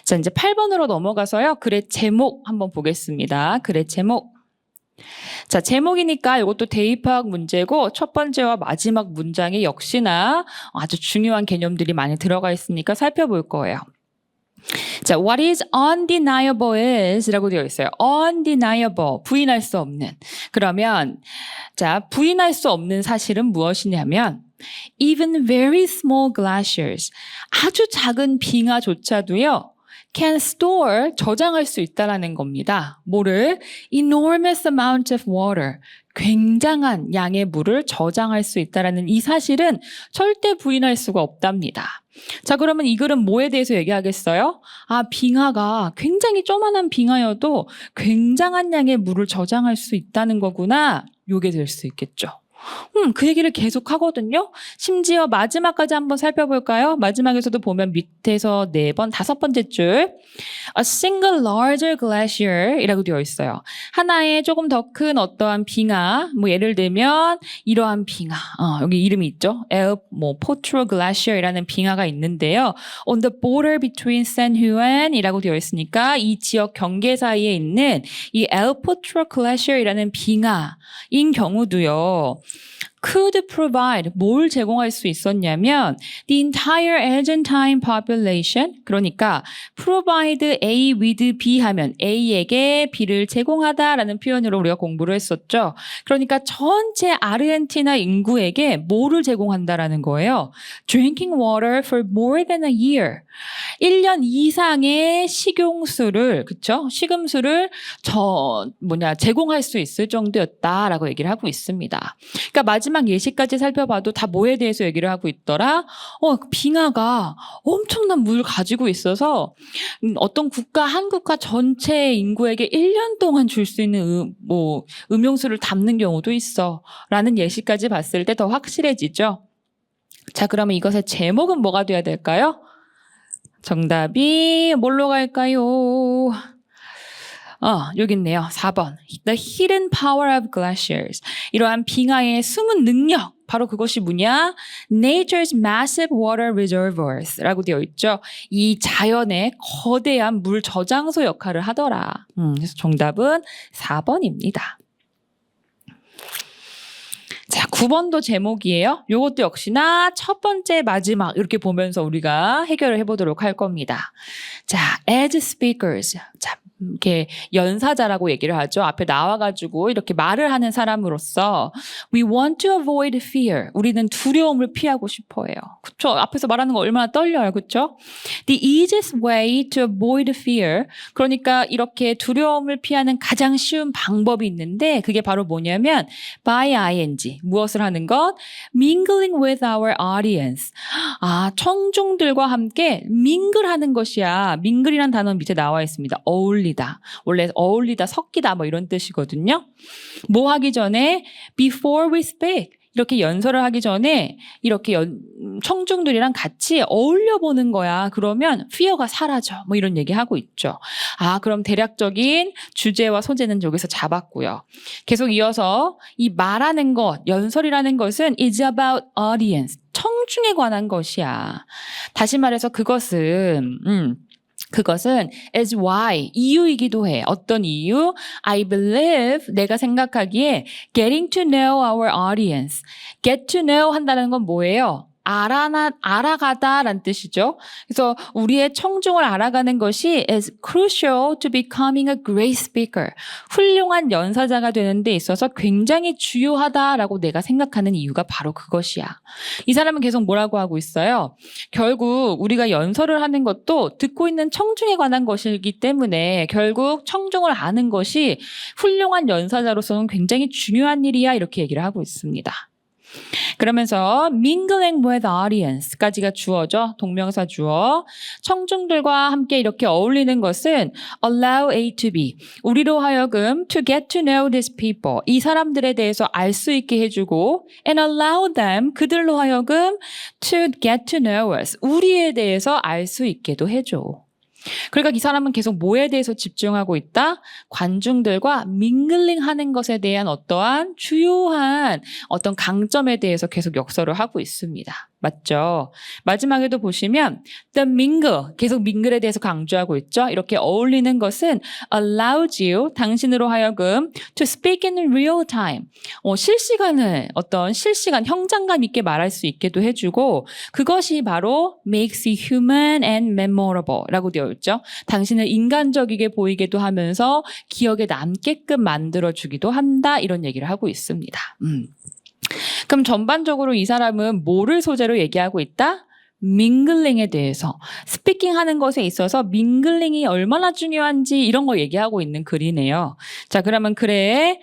자, 이제 8번으로 넘어가서요. 글의 제목 한번 보겠습니다. 글의 제목. 자, 제목이니까 이것도 대입학 문제고 첫 번째와 마지막 문장에 역시나 아주 중요한 개념들이 많이 들어가 있으니까 살펴볼 거예요. 자, what is undeniable is 라고 되어 있어요. undeniable, 부인할 수 없는. 그러면 자, 부인할 수 없는 사실은 무엇이냐면 even very small glaciers, 아주 작은 빙하조차도요. can store, 저장할 수 있다라는 겁니다. 뭐를? enormous amount of water, 굉장한 양의 물을 저장할 수 있다라는 이 사실은 절대 부인할 수가 없답니다. 자, 그러면 이 글은 뭐에 대해서 얘기하겠어요? 빙하가 굉장히 조그만한 빙하여도 굉장한 양의 물을 저장할 수 있다는 거구나. 요게 될 수 있겠죠. 그 얘기를 계속 하거든요. 심지어 마지막까지 한번 살펴볼까요? 마지막에서도 보면 밑에서 4번, 5번째 줄 A single larger glacier 이라고 되어 있어요. 하나의 조금 더 큰 어떠한 빙하, 뭐 예를 들면 이러한 빙하, 여기 이름이 있죠. El Potro Glacier 이라는 빙하가 있는데요. On the border between San Juan 이라고 되어 있으니까 이 지역 경계 사이에 있는 이 El Potro Glacier 이라는 빙하인 경우도요. could provide 뭘 제공할 수 있었냐면 the entire Argentine population 그러니까 provide A with B 하면 A에게 B를 제공하다라는 표현으로 우리가 공부를 했었죠. 그러니까 전체 아르헨티나 인구에게 뭐를 제공한다라는 거예요. Drinking water for more than a year. 1년 이상의 식용수를 그쵸? 식음수를 제공할 수 있을 정도였다라고 얘기를 하고 있습니다. 그러니까 마지막 예시까지 살펴봐도 다 뭐에 대해서 얘기를 하고 있더라? 빙하가 엄청난 물을 가지고 있어서 어떤 국가, 한 국가 전체 인구에게 1년 동안 줄 수 있는 음용수를 담는 경우도 있어. 라는 예시까지 봤을 때 더 확실해지죠. 자, 그러면 이것의 제목은 뭐가 돼야 될까요? 정답이 뭘로 갈까요? 여기 있네요. 4번. The hidden power of glaciers. 이러한 빙하의 숨은 능력. 바로 그것이 뭐냐? Nature's massive water reservoirs 라고 되어 있죠. 이 자연의 거대한 물 저장소 역할을 하더라. 그래서 정답은 4번입니다. 자, 9번도 제목이에요. 이것도 역시나 첫 번째, 마지막 이렇게 보면서 우리가 해결을 해보도록 할 겁니다. 자, as speakers. 자, 이렇게 연사자라고 얘기를 하죠. 앞에 나와가지고 이렇게 말을 하는 사람으로서 we want to avoid fear. 우리는 두려움을 피하고 싶어해요. 그렇죠? 앞에서 말하는 거 얼마나 떨려요. 그렇죠? The easiest way to avoid fear. 그러니까 이렇게 두려움을 피하는 가장 쉬운 방법이 있는데 그게 바로 뭐냐면 by ing. 무엇을 하는 것? Mingling with our audience. 청중들과 함께 mingle하는 것이야. mingle이란 단어는 밑에 나와 있습니다. 어울리다. 원래 어울리다, 섞이다 뭐 이런 뜻이거든요. 뭐 하기 전에 before we speak. 이렇게 연설을 하기 전에 이렇게 청중들이랑 같이 어울려 보는 거야. 그러면 fear가 사라져. 뭐 이런 얘기 하고 있죠. 그럼 대략적인 주제와 소재는 여기서 잡았고요. 계속 이어서 이 말하는 것, 연설이라는 것은 is about audience. 청중에 관한 것이야. 다시 말해서 그것은 as why, 이유이기도 해. 어떤 이유? I believe, 내가 생각하기에 getting to know our audience. get to know 한다는 건 뭐예요? 알아가다라는 뜻이죠. 그래서 우리의 청중을 알아가는 것이 is crucial to becoming a great speaker. 훌륭한 연사자가 되는 데 있어서 굉장히 주요하다라고 내가 생각하는 이유가 바로 그것이야. 이 사람은 계속 뭐라고 하고 있어요? 결국 우리가 연설을 하는 것도 듣고 있는 청중에 관한 것이기 때문에 결국 청중을 아는 것이 훌륭한 연사자로서는 굉장히 중요한 일이야 이렇게 얘기를 하고 있습니다. 그러면서 mingling with audience까지가 주어죠. 동명사 주어. 청중들과 함께 이렇게 어울리는 것은 allow A to B. 우리로 하여금 to get to know these people. 이 사람들에 대해서 알 수 있게 해주고 and allow them. 그들로 하여금 to get to know us. 우리에 대해서 알 수 있게도 해줘. 그러니까 이 사람은 계속 뭐에 대해서 집중하고 있다? 관중들과 밍글링 하는 것에 대한 어떠한 주요한 어떤 강점에 대해서 계속 역설을 하고 있습니다. 맞죠? 마지막에도 보시면 the mingle, 계속 mingle 에 대해서 강조하고 있죠. 이렇게 어울리는 것은 allows you, 당신으로 하여금 to speak in real time. 실시간 현장감 있게 말할 수 있게도 해주고 그것이 바로 makes you human and memorable 라고 되어 있죠. 당신을 인간적이게 보이게도 하면서 기억에 남게끔 만들어주기도 한다. 이런 얘기를 하고 있습니다. 그럼 전반적으로 이 사람은 뭐를 소재로 얘기하고 있다? 밍글링에 대해서 스피킹하는 것에 있어서 밍글링이 얼마나 중요한지 이런 거 얘기하고 있는 글이네요. 자, 그러면 글의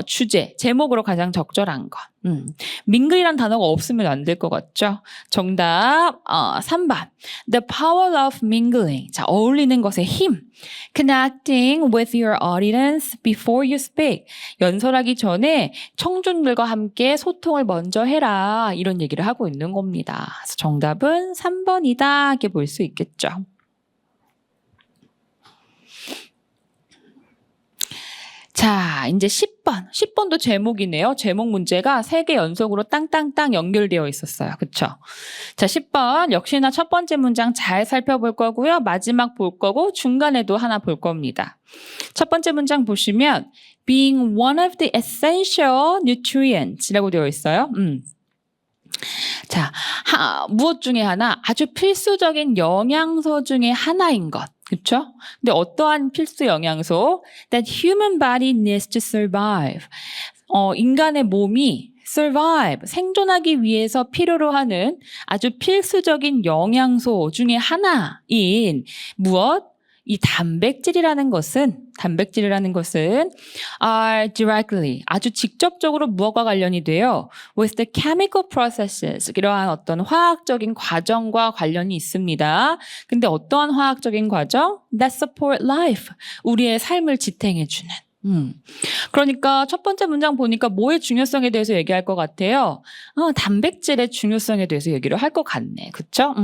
주제, 제목으로 가장 적절한 것. mingle이란 단어가 없으면 안 될 것 같죠? 정답 3번. The power of mingling. 자, 어울리는 것의 힘. Connecting with your audience before you speak. 연설하기 전에 청중들과 함께 소통을 먼저 해라. 이런 얘기를 하고 있는 겁니다. 그래서 정답은 3번이다. 이렇게 볼 수 있겠죠. 자, 이제 10번. 10번도 제목이네요. 제목 문제가 3개 연속으로 땅땅땅 연결되어 있었어요. 그쵸? 자, 10번. 역시나 첫 번째 문장 잘 살펴볼 거고요. 마지막 볼 거고 중간에도 하나 볼 겁니다. 첫 번째 문장 보시면 being one of the essential nutrients라고 되어 있어요. 자, 무엇 중에 하나 아주 필수적인 영양소 중에 하나인 것. 그렇죠? 근데 어떠한 필수 영양소? That human body needs to survive. 인간의 몸이 survive, 생존하기 위해서 필요로 하는 아주 필수적인 영양소 중에 하나인 무엇? 이 단백질이라는 것은 are directly, 아주 직접적으로 무엇과 관련이 돼요? With the chemical processes, 이러한 어떤 화학적인 과정과 관련이 있습니다. 근데 어떠한 화학적인 과정? That support life, 우리의 삶을 지탱해주는. 그러니까 첫 번째 문장 보니까 뭐의 중요성에 대해서 얘기할 것 같아요? 단백질의 중요성에 대해서 얘기를 할 것 같네. 그쵸?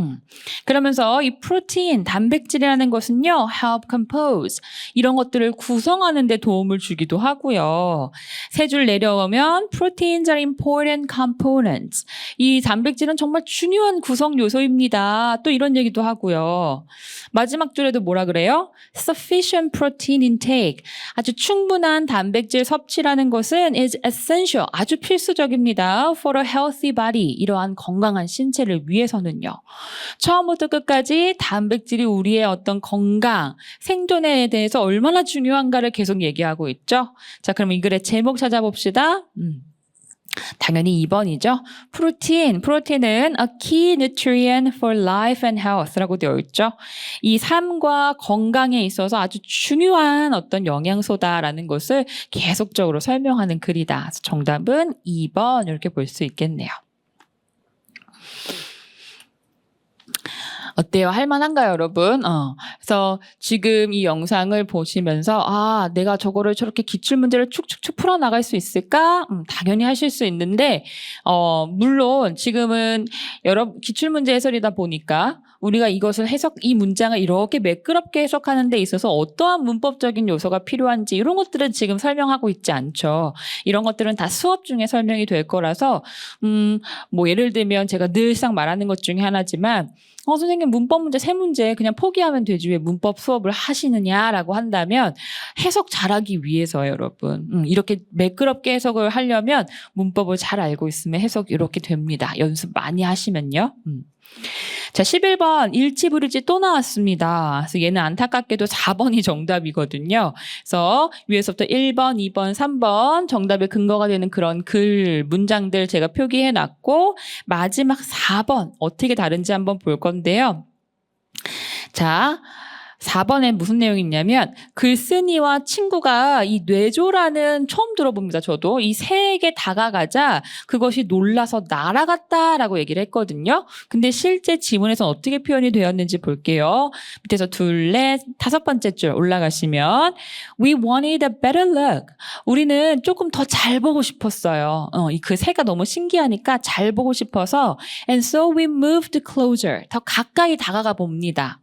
그러면서 이 프로틴, 단백질이라는 것은요, help compose. 이런 것들을 구성하는 데 도움을 주기도 하고요. 세 줄 내려오면 proteins are important components. 이 단백질은 정말 중요한 구성 요소입니다. 또 이런 얘기도 하고요. 마지막 줄에도 뭐라 그래요? Sufficient protein intake. 아주 충분한 단백질 섭취라는 것은 is essential. 아주 필수적입니다. For a healthy body. 이러한 건강한 신체를 위해서는요. 처음부터 끝까지 단백질이 우리의 어떤 건강, 생존에 대해서 얼마나 중요한가를 계속 얘기하고 있죠. 자, 그럼 이 글의 제목 찾아봅시다. 당연히 2번이죠. 프로틴은 a key nutrient for life and health라고 되어 있죠. 이 삶과 건강에 있어서 아주 중요한 어떤 영양소다라는 것을 계속적으로 설명하는 글이다. 그래서 정답은 2번 이렇게 볼 수 있겠네요. 어때요? 할만한가요, 여러분? 그래서 지금 이 영상을 보시면서 내가 저거를 저렇게 기출문제를 축축축 풀어나갈 수 있을까? 당연히 하실 수 있는데 물론 지금은 여러 기출문제 해설이다 보니까 우리가 이것을 이 문장을 이렇게 매끄럽게 해석하는 데 있어서 어떠한 문법적인 요소가 필요한지 이런 것들은 지금 설명하고 있지 않죠. 이런 것들은 다 수업 중에 설명이 될 거라서 뭐 예를 들면 제가 늘상 말하는 것 중에 하나지만 선생님 문법 문제 3문제 그냥 포기하면 되지 왜 문법 수업을 하시느냐라고 한다면 해석 잘하기 위해서요, 여러분. 이렇게 매끄럽게 해석을 하려면 문법을 잘 알고 있으면 해석 이렇게 됩니다. 연습 많이 하시면요. 자, 11번 일치부리지 또 나왔습니다. 그래서 얘는 안타깝게도 4번이 정답이거든요. 그래서 위에서부터 1번, 2번, 3번 정답의 근거가 되는 그런 문장들 제가 표기해 놨고 마지막 4번 어떻게 다른지 한번 볼 건데요. 자, 4번에 무슨 내용이 있냐면 글쓴이와 친구가 이 뇌조라는 처음 들어봅니다. 저도 이 새에게 다가가자 그것이 놀라서 날아갔다라고 얘기를 했거든요. 근데 실제 지문에서는 어떻게 표현이 되었는지 볼게요. 밑에서 2, 4, 5번째 줄 올라가시면 We wanted a better look. 우리는 조금 더 잘 보고 싶었어요. 그 새가 너무 신기하니까 잘 보고 싶어서 And so we moved closer. 더 가까이 다가가 봅니다.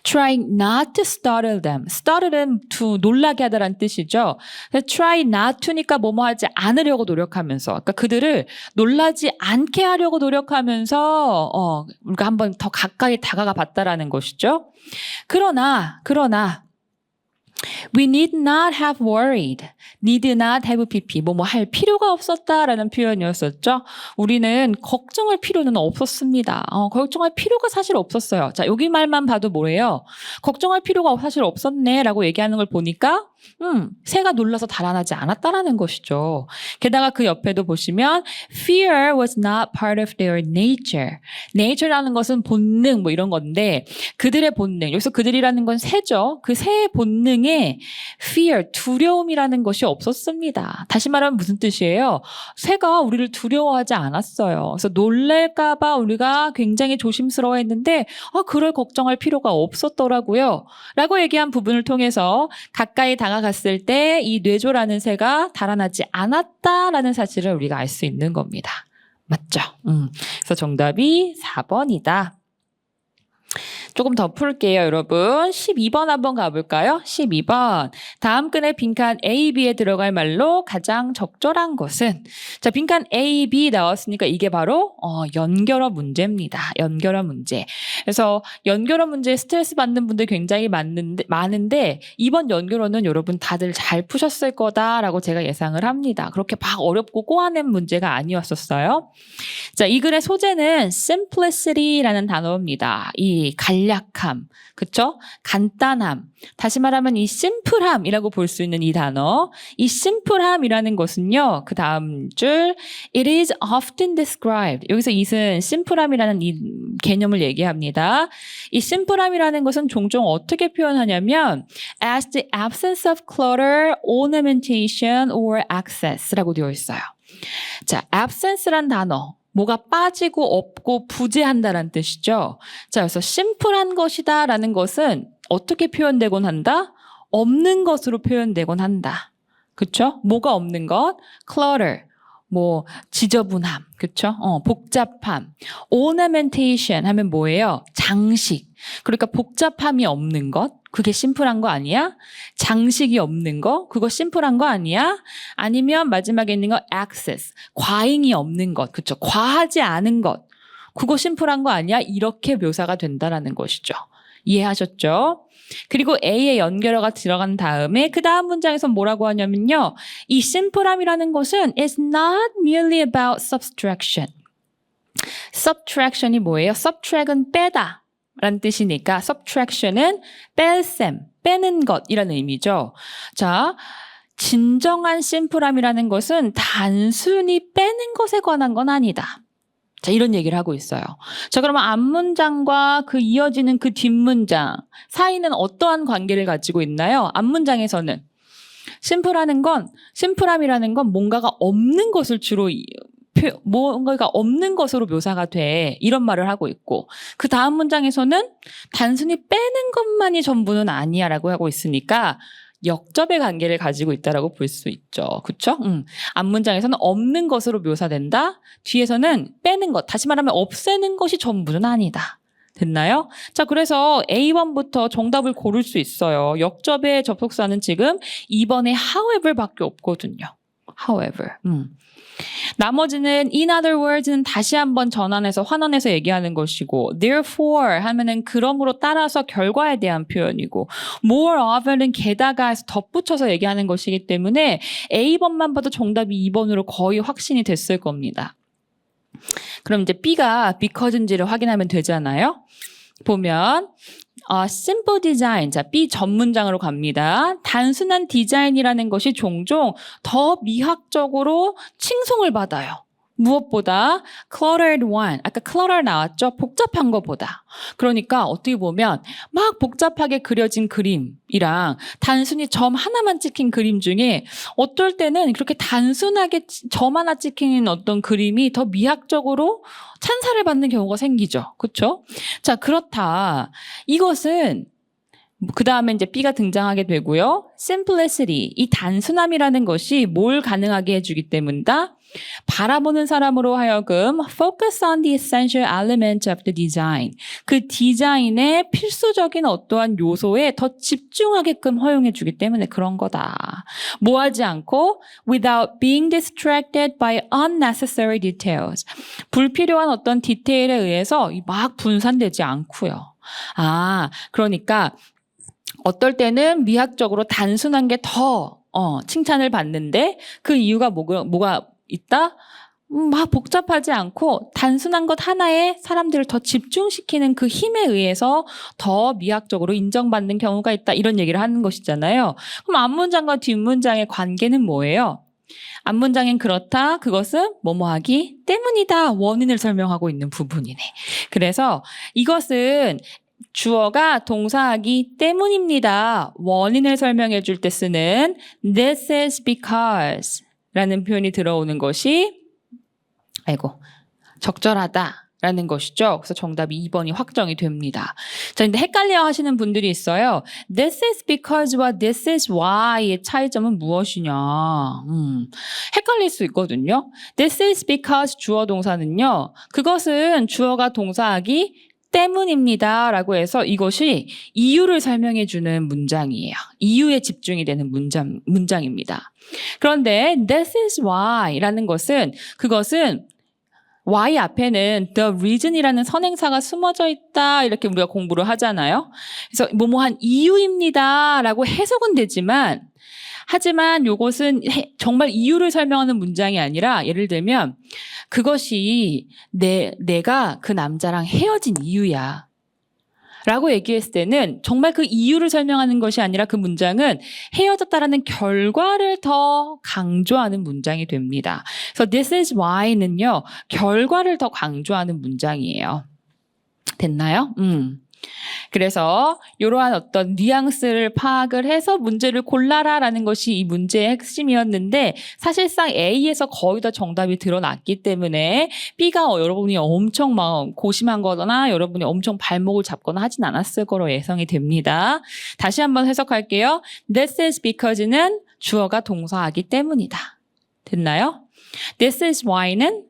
Trying not to startle them. startle은 to 놀라게 하다라는 뜻이죠. Try not to니까 뭐뭐 하지 않으려고 노력하면서 그러니까 그들을 놀라지 않게 하려고 노력하면서 우리가 한번 더 가까이 다가가 봤다라는 것이죠. 그러나 We need not have worried. Need not have pp. 뭐뭐 할 필요가 없었다라는 표현이었었죠. 우리는 걱정할 필요는 없었습니다. 걱정할 필요가 사실 없었어요. 자, 여기 말만 봐도 뭐예요? 걱정할 필요가 사실 없었네라고 얘기하는 걸 보니까 새가 놀라서 달아나지 않았다라는 것이죠. 게다가 그 옆에도 보시면 Fear was not part of their nature. Nature라는 것은 본능 뭐 이런 건데 그들의 본능, 여기서 그들이라는 건 새죠. 그 새의 본능에 중에 fear, 두려움이라는 것이 없었습니다. 다시 말하면 무슨 뜻이에요? 새가 우리를 두려워하지 않았어요. 그래서 놀랄까 봐 우리가 굉장히 조심스러워했는데 그럴 걱정할 필요가 없었더라고요. 라고 얘기한 부분을 통해서 가까이 다가갔을 때 이 뇌조라는 새가 달아나지 않았다라는 사실을 우리가 알 수 있는 겁니다. 맞죠? 그래서 정답이 4번이다. 조금 더 풀게요, 여러분. 12번 한번 가볼까요? 12번. 다음 끈의 빈칸 A, B에 들어갈 말로 가장 적절한 것은? 자, 빈칸 A, B 나왔으니까 이게 바로 연결어 문제입니다. 연결어 문제. 그래서 연결어 문제에 스트레스 받는 분들 굉장히 많은데 이번 연결어는 여러분 다들 잘 푸셨을 거다라고 제가 예상을 합니다. 그렇게 막 어렵고 꼬아낸 문제가 아니었었어요. 자, 이 글의 소재는 simplicity라는 단어입니다. 이 간략함, 그쵸? 간단함. 다시 말하면 이 심플함이라고 볼 수 있는 이 단어. 이 심플함이라는 것은요, 그 다음 줄, it is often described. 여기서 it은 심플함이라는 이 개념을 얘기합니다. 이 심플함이라는 것은 종종 어떻게 표현하냐면, as the absence of clutter, ornamentation, or excess라고 되어 있어요. 자, absence란 단어. 뭐가 빠지고 없고 부재한다라는 뜻이죠. 자, 그래서 심플한 것이다라는 것은 어떻게 표현되곤 한다? 없는 것으로 표현되곤 한다. 그렇죠? 뭐가 없는 것? clutter. 뭐 지저분함. 그렇죠? 복잡함. ornamentation 하면 뭐예요? 장식. 그러니까 복잡함이 없는 것. 그게 심플한 거 아니야? 장식이 없는 거? 그거 심플한 거 아니야? 아니면 마지막에 있는 거 excess. 과잉이 없는 것. 그렇죠? 과하지 않은 것. 그거 심플한 거 아니야? 이렇게 묘사가 된다라는 것이죠. 이해하셨죠? 그리고 A의 연결어가 들어간 다음에 그 다음 문장에서 뭐라고 하냐면요. 이 심플함이라는 것은 is not merely about subtraction. subtraction이 뭐예요? subtract은 빼다 라는 뜻이니까 subtraction은 뺄셈, 빼는 것이라는 의미죠. 자, 진정한 심플함이라는 것은 단순히 빼는 것에 관한 건 아니다. 자, 이런 얘기를 하고 있어요. 자, 그러면 앞문장과 그 이어지는 그 뒷문장 사이는 어떠한 관계를 가지고 있나요? 앞문장에서는 심플함이라는 건 뭔가가 없는 것을 주로 뭔가가 없는 것으로 묘사가 돼. 이런 말을 하고 있고 그 다음 문장에서는 단순히 빼는 것만이 전부는 아니야 라고 하고 있으니까 역접의 관계를 가지고 있다라고 볼 수 있죠. 그렇죠? 앞문장에서는 없는 것으로 묘사된다. 뒤에서는 빼는 것, 다시 말하면 없애는 것이 전부는 아니다. 됐나요? 자, 그래서 A번부터 정답을 고를 수 있어요. 역접의 접속사는 지금 2번에 however밖에 없거든요. however. 나머지는 in other words는 다시 한번 전환해서 환원해서 얘기하는 것이고 therefore 하면은 그러므로 따라서 결과에 대한 표현이고 moreover는 게다가 해서 덧붙여서 얘기하는 것이기 때문에 A번만 봐도 정답이 2번으로 거의 확신이 됐을 겁니다. 그럼 이제 B가 because인지를 확인하면 되잖아요. 보면 simple design. 자, B 전 문장으로 갑니다. 단순한 디자인이라는 것이 종종 더 미학적으로 칭송을 받아요. 무엇보다 cluttered one. 아까 clutter 나왔죠? 복잡한 것보다. 그러니까 어떻게 보면 막 복잡하게 그려진 그림이랑 단순히 점 하나만 찍힌 그림 중에 어떨 때는 그렇게 단순하게 점 하나 찍힌 어떤 그림이 더 미학적으로 찬사를 받는 경우가 생기죠. 그렇죠? 자, 그렇다. 이것은 그 다음에 이제 B가 등장하게 되고요. simplicity, 이 단순함이라는 것이 뭘 가능하게 해주기 때문이다. 바라보는 사람으로 하여금 focus on the essential element of the design. 그 디자인의 필수적인 어떠한 요소에 더 집중하게끔 허용해주기 때문에 그런 거다. 뭐 하지 않고 without being distracted by unnecessary details. 불필요한 어떤 디테일에 의해서 막 분산되지 않고요. 그러니까 어떨 때는 미학적으로 단순한 게 더 칭찬을 받는데 그 이유가 뭐가 있다? 막 복잡하지 않고 단순한 것 하나에 사람들을 더 집중시키는 그 힘에 의해서 더 미학적으로 인정받는 경우가 있다. 이런 얘기를 하는 것이잖아요. 그럼 앞문장과 뒷문장의 관계는 뭐예요? 앞문장엔 그렇다. 그것은 뭐뭐하기 때문이다. 원인을 설명하고 있는 부분이네. 그래서 이것은 주어가 동사하기 때문입니다. 원인을 설명해 줄 때 쓰는 this is because 라는 표현이 들어오는 것이 적절하다라는 것이죠. 그래서 정답이 2번이 확정이 됩니다. 자, 근데 헷갈려 하시는 분들이 있어요. This is because와 this is why의 차이점은 무엇이냐? 헷갈릴 수 있거든요. This is because 주어 동사는요. 그것은 주어가 동사하기 때문입니다. 라고 해서 이것이 이유를 설명해 주는 문장이에요. 이유에 집중이 되는 문장입니다. 그런데 this is why 라는 것은 그것은 why 앞에는 the reason이라는 선행사가 숨어져 있다 이렇게 우리가 공부를 하잖아요. 그래서 뭐뭐한 이유입니다 라고 해석은 되지만 하지만 이것은 정말 이유를 설명하는 문장이 아니라 예를 들면 그것이 내가 그 남자랑 헤어진 이유야 라고 얘기했을 때는 정말 그 이유를 설명하는 것이 아니라 그 문장은 헤어졌다라는 결과를 더 강조하는 문장이 됩니다. 그래서 this is why는요. 결과를 더 강조하는 문장이에요. 됐나요? 그래서 이러한 어떤 뉘앙스를 파악을 해서 문제를 골라라라는 것이 이 문제의 핵심이었는데 사실상 A에서 거의 다 정답이 드러났기 때문에 B가 여러분이 엄청 막 고심한 거나 여러분이 엄청 발목을 잡거나 하진 않았을 거로 예상이 됩니다. 다시 한번 해석할게요. This is because는 주어가 동사하기 때문이다. 됐나요? This is why는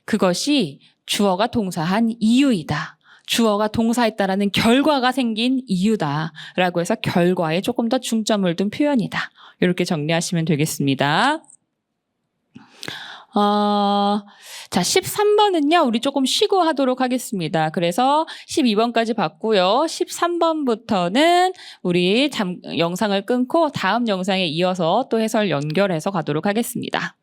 그것이 주어가 동사한 이유이다. 주어가 동사했다라는 결과가 생긴 이유다라고 해서 결과에 조금 더 중점을 둔 표현이다. 이렇게 정리하시면 되겠습니다. 자, 13번은요, 우리 조금 쉬고 하도록 하겠습니다. 그래서 12번까지 봤고요. 13번부터는 우리 영상을 끊고 다음 영상에 이어서 또 해설 연결해서 가도록 하겠습니다.